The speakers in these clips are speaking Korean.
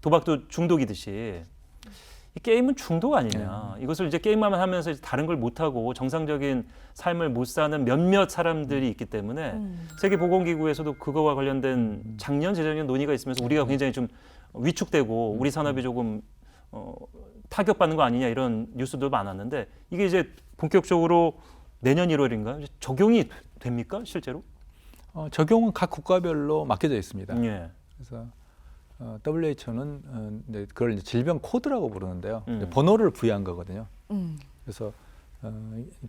도박도 중독이듯이 이 게임은 중독 아니냐. 이것을 이제 게임만 하면서 다른 걸 못 하고 정상적인 삶을 못 사는 몇몇 사람들이 있기 때문에 세계보건기구에서도 그거와 관련된 작년 재작년 논의가 있으면서 우리가 굉장히 좀 위축되고 우리 산업이 조금 타격받는 거 아니냐 이런 뉴스도 많았는데 이게 이제 본격적으로 내년 1월인가 적용이 됩니까 실제로? 적용은 각 국가별로 맡겨져 있습니다. 예. 그래서 WHO는 이제 그걸 이제 질병 코드라고 부르는데요. 이제 번호를 부여한 거거든요. 그래서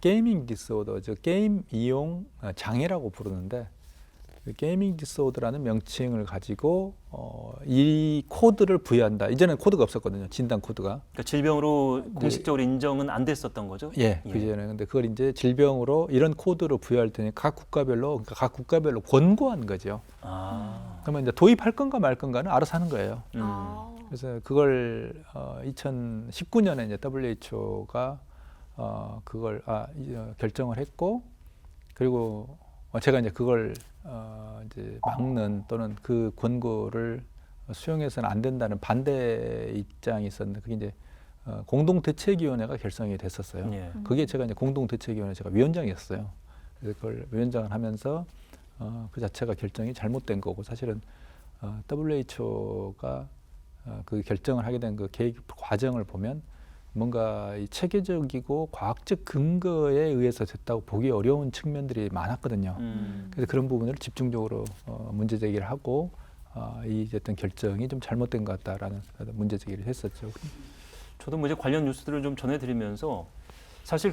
게이밍 디스오더, 즉 게임 이용 장애라고 부르는데 게이밍 디스오더라는 명칭을 가지고 이 코드를 부여한다. 이전엔 코드가 없었거든요. 진단 코드가. 그러니까 질병으로 공식적으로 인정은 안 됐었던 거죠? 예, 그 전에. 근데 그걸 이제 질병으로 이런 코드로 부여할 테니 각 국가별로 권고한 거죠. 그러면 이제 도입할 건가 말 건가는 알아서 하는 거예요. 그래서 그걸 2019년에 이제 WHO가 그걸 결정을 했고, 그리고 제가 이제 그걸 이제 막는 또는 그 권고를 수용해서는 안 된다는 반대 입장이 있었는데 그게 이제 공동대책위원회가 결성이 됐었어요. 예. 그게 제가 이제 공동대책위원회 제가 위원장이었어요. 그래서 그걸 위원장을 하면서 그 자체가 결정이 잘못된 거고 사실은 WHO가 그 결정을 하게 된 그 계획 과정을 보면 뭔가 이 체계적이고 과학적 근거에 의해서 됐다고 보기 어려운 측면들이 많았거든요. 그래서 그런 부분을 집중적으로 문제 제기를 하고 이 어떤 결정이 좀 잘못된 것 같다라는 문제 제기를 했었죠. 저도 뭐 이제 관련 뉴스들을 좀 전해드리면서 사실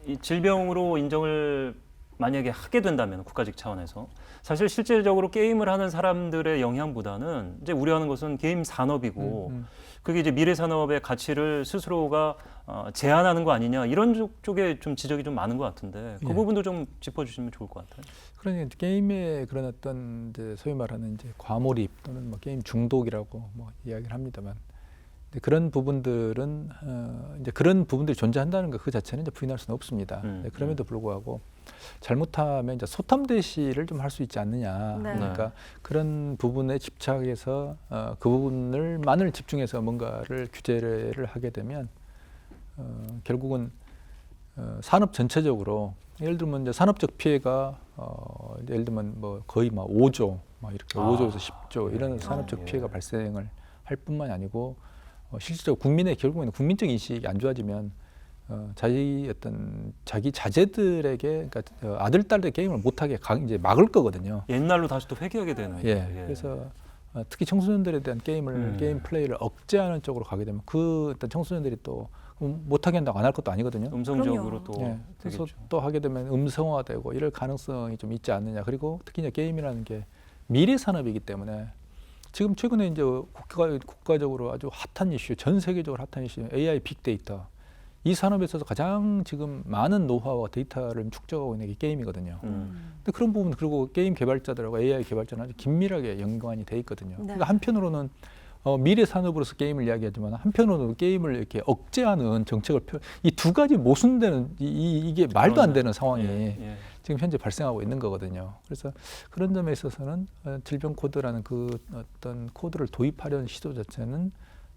이 질병으로 인정을 만약에 하게 된다면 국가직 차원에서 사실 실질적으로 게임을 하는 사람들의 영향보다는 이제 우려하는 것은 게임 산업이고 그게 이제 미래 산업의 가치를 스스로가 제한하는 거 아니냐 이런 쪽에 좀 지적이 좀 많은 것 같은데 그 부분도 좀 짚어주시면 좋을 것 같아요. 그러니까 게임의 그런 어떤 이제 소위 말하는 이제 과몰입 또는 뭐 게임 중독이라고 뭐 이야기를 합니다만 그런 부분들은 이제 그런 부분들이 존재한다는 것 그 자체는 이제 부인할 수는 없습니다. 그럼에도 불구하고 잘못하면 이제 소탐대시를 좀 할 수 있지 않느냐. 네. 그러니까 그런 부분에 집착해서 그 부분을만을 집중해서 뭔가를 규제를 하게 되면 결국은 산업 전체적으로 예를 들면 이제 산업적 피해가 예를 들면 뭐 거의 막 5조 막 이렇게 5조에서 10조 이런 산업적 피해가 발생을 할 뿐만이 아니고 실질적으로 국민의 결국에는 국민적 인식이 안 좋아지면 자기 자제들에게 그러니까 아들 딸들 게임을 못하게 이제 막을 거거든요. 옛날로 다시 또 회귀하게 되는. 예. 그래서 특히 청소년들에 대한 게임 플레이를 억제하는 쪽으로 가게 되면 그 어떤 청소년들이 또 못하게 한다고 안 할 것도 아니거든요. 음성적으로 또 예. 그래서 되겠죠. 또 하게 되면 음성화되고 이럴 가능성이 좀 있지 않느냐. 그리고 특히 이제 게임이라는 게 미래 산업이기 때문에 지금 최근에 이제 국가적으로 아주 핫한 이슈, 전 세계적으로 핫한 이슈, AI 빅데이터. 이 산업에 있어서 가장 지금 많은 노하우와 데이터를 축적하고 있는 게 게임이거든요. 근데 그런 부분 그리고 게임 개발자들하고 AI 개발자는 아주 긴밀하게 연관이 돼 있거든요. 네. 그러니까 한편으로는 미래 산업으로서 게임을 이야기하지만 한편으로는 게임을 이렇게 억제하는 정책을 이 두 가지 모순되는 이게 말도 안 되는 상황이 지금 현재 발생하고 있는 거거든요. 그래서 그런 점에 있어서는 질병 코드라는 그 어떤 코드를 도입하려는 시도 자체는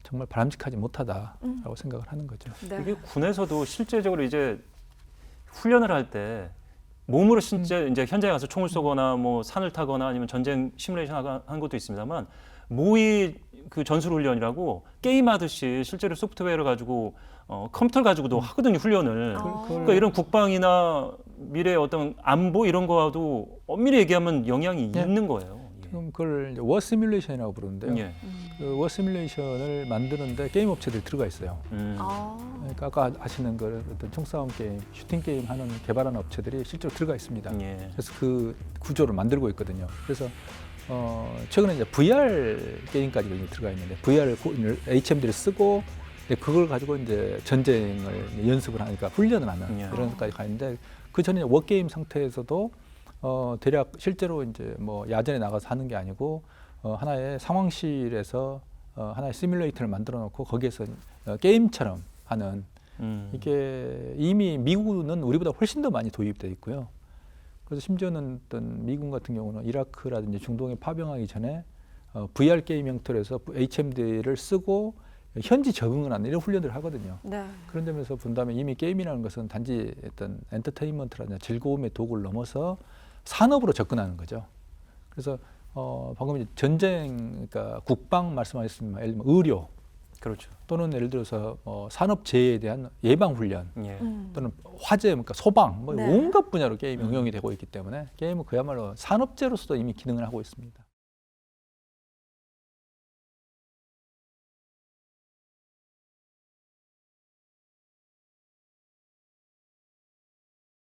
정말 바람직하지 못하다라고 생각을 하는 거죠. 네. 이게 군에서도 실제적으로 이제 훈련을 할 때 몸으로 진짜 이제 현장에 가서 총을 쏘거나 뭐 산을 타거나 아니면 전쟁 시뮬레이션 한 것도 있습니다만 모의 그 전술 훈련이라고 게임하듯이 실제로 소프트웨어를 가지고 컴퓨터를 가지고도 하거든요 훈련을. 그러니까 이런 국방이나 미래의 어떤 안보 이런 거와도 엄밀히 얘기하면 영향이 있는 거예요. 지금 그걸 워 시뮬레이션이라고 부르는데요. 예. 그 워 시뮬레이션을 만드는데 게임 업체들이 들어가 있어요. 그러니까 아까 하시는 그 어떤 총싸움 게임, 슈팅 게임 하는 개발하는 업체들이 실제로 들어가 있습니다. 예. 그래서 그 구조를 만들고 있거든요. 그래서 최근에 이제 VR 게임까지 들어가 있는데 VR HMD를 쓰고 그걸 가지고 이제 전쟁을 연습을 하니까 훈련을 하는 이런 것까지 가 있는데 그 전에 워 게임 상태에서도 대략 실제로 이제 뭐 야전에 나가서 하는 게 아니고 하나의 상황실에서 하나의 시뮬레이터를 만들어 놓고 거기에서 게임처럼 하는 이게 이미 미국은 우리보다 훨씬 더 많이 도입돼 있고요. 그래서 심지어는 어떤 미군 같은 경우는 이라크라든지 중동에 파병하기 전에 VR 게임 형태로서 HMD를 쓰고 현지 적응을 하는 이런 훈련들을 하거든요. 네. 그런 점에서 본다면 이미 게임이라는 것은 단지 어떤 엔터테인먼트라든가 즐거움의 도구를 넘어서 산업으로 접근하는 거죠. 그래서 방금 이제 전쟁, 그러니까 국방 말씀하셨습니다. 예를 들면 의료, 그렇죠. 또는 예를 들어서 산업 재해에 대한 예방 훈련, 예. 또는 화재, 그러니까 소방, 뭐 네. 온갖 분야로 게임이 응용이 되고 있기 때문에 게임은 그야말로 산업재로서도 이미 기능을 하고 있습니다.